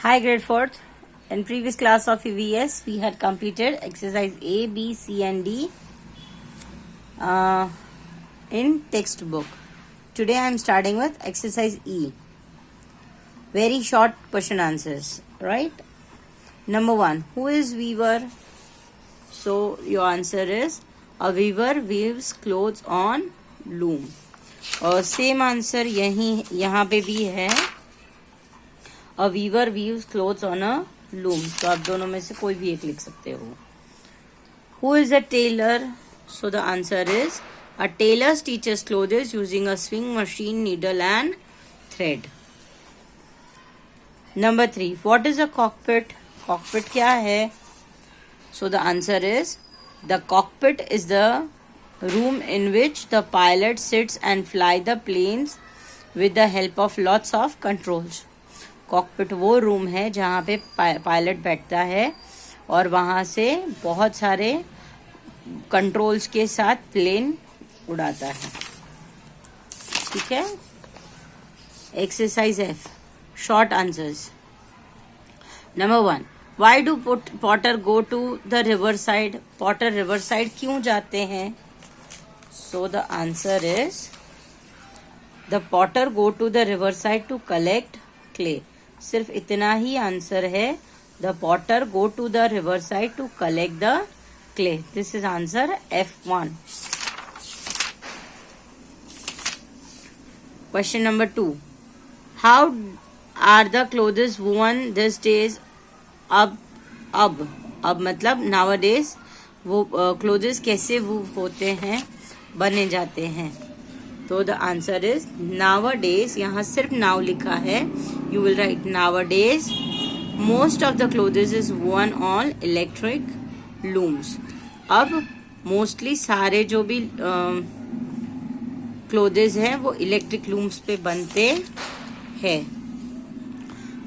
Hi, grade 4th. In previous class of EVS, we had completed exercise A, B, C and D in textbook. Today I am starting with exercise E. Very short question answers, right? Number 1. Who is weaver? So your answer is a weaver weaves clothes on loom. और same answer यहाँ पे भी है. A weaver weaves clothes on a loom. तो आप दोनों में से कोई भी एक लिख सकते हो. Who is a tailor? So the answer is a tailor stitches clothes using a sewing machine, needle and thread. Number 3. What is a cockpit? Cockpit क्या है? So the answer is the cockpit is the room in which the pilot sits and fly the planes with the help of lots of controls. Cockpit वो room है जहाँ पे pilot बैठता है और वहाँ से बहुत सारे कंट्रोल्स के साथ प्लेन उड़ाता है. ठीक है. Exercise F. Short answers. Number 1. Why do potter go to the river side? Potter river side क्यों जाते हैं? So the answer is the potter go to the river side to collect clay. सिर्फ इतना ही आंसर है. The potter go to the river side to collect the clay. This is answer F1. Question number 2. How are the clothes worn this days? अब मतलब nowadays वो clothes कैसे वो होते हैं, बने जाते हैं? तो द आंसर इज नाउअडेज. यहाँ सिर्फ नाउ लिखा है. You will write nowadays most of the clothes is वोन ऑन इलेक्ट्रिक लूम्स. अब मोस्टली सारे जो भी क्लोथ्स हैं वो इलेक्ट्रिक लूम्स पे बनते हैं.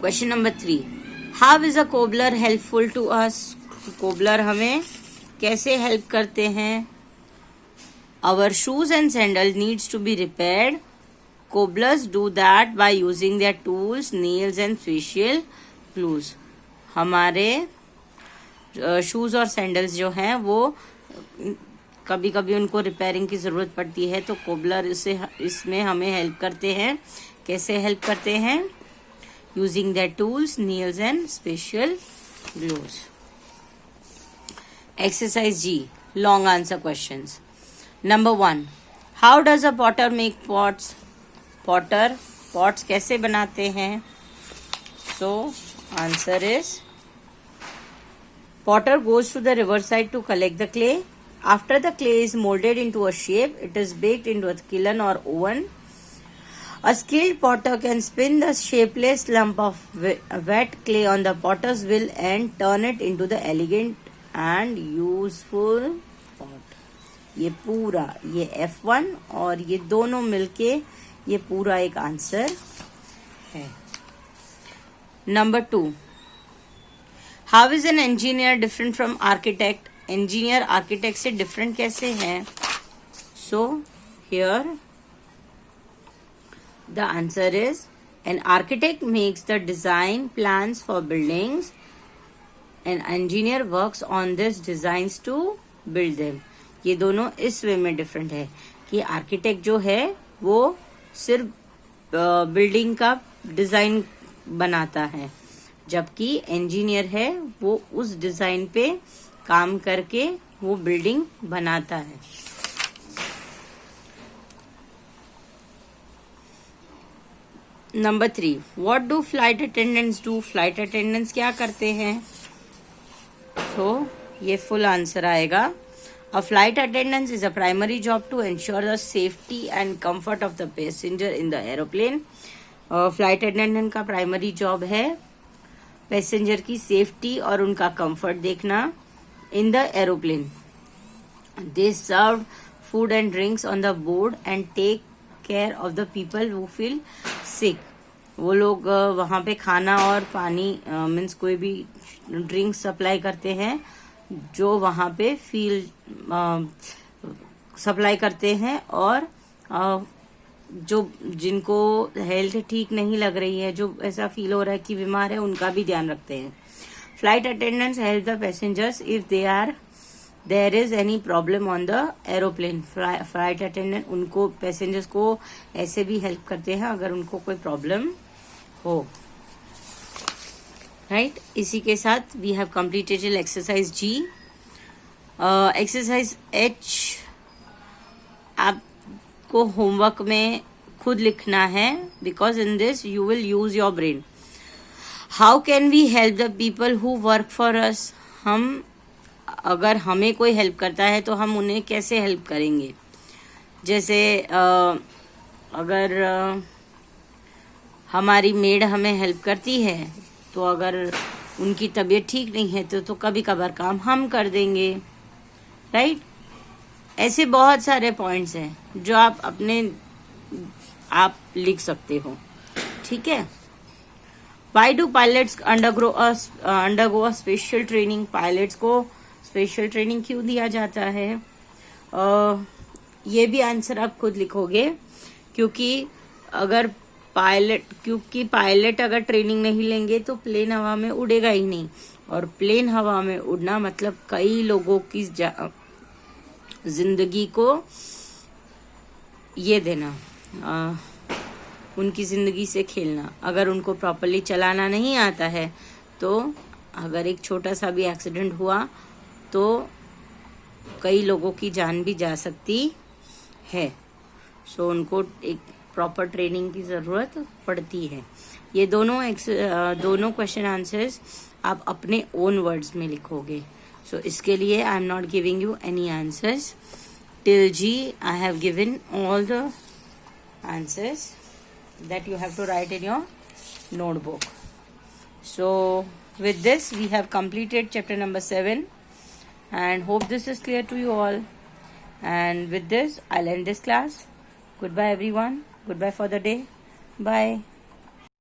Question number 3. How is a cobbler helpful to us? Cobbler हमें कैसे हेल्प करते हैं? Our shoes and sandals needs to be repaired. Cobblers do that by using their tools, nails and special glues. हमारे shoes और sandals जो हैं वो कभी कभी उनको रिपेयरिंग की ज़रूरत पड़ती है तो कोबलर इसमें हमें हेल्प करते हैं. कैसे हेल्प करते हैं? Using their tools, nails and special glues. Exercise G. Long answer questions. Number 1. How does a potter make pots? Potter pots कैसे बनाते हैं? So answer is potter goes to the riverside to collect the clay. After the clay is molded into a shape, it is baked into a kiln or oven. A skilled potter can spin the shapeless lump of wet clay on the potter's wheel and turn it into the elegant and useful pot. ये पूरा ये F1 और ये दोनों मिलके ये पूरा एक आंसर है. Number 2. How is an engineer different from architect? Engineer architect से डिफरेंट कैसे है? So here the answer is an architect makes the design plans for buildings. An engineer works on this designs to build them. ये दोनों इस वे में different है कि architect जो है वो सिर्फ बिल्डिंग का डिजाइन बनाता है जबकि इंजीनियर है वो उस डिजाइन पे काम करके वो बिल्डिंग बनाता है. Number 3. What do flight attendants do? Flight attendants क्या करते हैं? तो ये फुल आंसर आएगा. A flight attendant is a primary job to ensure the safety and comfort of the passenger in the aeroplane. Flight attendant का primary job है passenger की safety और उनका कंफर्ट देखना in the aeroplane. They serve food and drinks on the board and take care of the people who feel sick. वो लोग वहाँ पे खाना और पानी मीन्स कोई भी ड्रिंक्स सप्लाई करते हैं जो वहाँ पे सप्लाई करते हैं और जो जिनको हेल्थ ठीक नहीं लग रही है, जो ऐसा फील हो रहा है कि बीमार है, उनका भी ध्यान रखते हैं. Flight attendants help the passengers if there is any problem on the aeroplane. Flight attendant उनको पैसेंजर्स को ऐसे भी हेल्प करते हैं अगर उनको कोई प्रॉब्लम हो. राइट, इसी के साथ we have completed exercise G. Exercise H आपको होमवर्क में खुद लिखना है, because in this you will use your brain. How can we help the people who work for us. हम अगर हमें कोई हेल्प करता है तो हम उन्हें कैसे हेल्प करेंगे. जैसे अगर हमारी मेड हमें हेल्प करती है तो अगर उनकी तबीयत ठीक नहीं है तो कभी कभार काम हम कर देंगे. राइट, ऐसे बहुत सारे पॉइंट्स हैं जो आप लिख सकते हो. ठीक है. Why do pilots undergo a special training. Pilots को स्पेशल ट्रेनिंग क्यों दिया जाता है. ये भी आंसर आप खुद लिखोगे, क्योंकि पायलट अगर ट्रेनिंग नहीं लेंगे तो प्लेन हवा में उड़ेगा ही नहीं. और प्लेन हवा में उड़ना मतलब कई लोगों की जिंदगी को ये देना, उनकी जिंदगी से खेलना. अगर उनको प्रॉपरली चलाना नहीं आता है तो अगर एक छोटा सा भी एक्सीडेंट हुआ तो कई लोगों की जान भी जा सकती है. सो उनको एक प्रॉपर ट्रेनिंग की जरूरत पड़ती है. ये दोनों क्वेश्चन आंसर्स आप अपने ओन वर्ड्स में लिखोगे. सो इसके लिए I am not giving you any answers till ji. I have given all the answers that you have to write in your notebook. So with this we have completed chapter number 7 and hope this is clear to you all. And with this I'll end this class. Goodbye everyone. Goodbye for the day. Bye.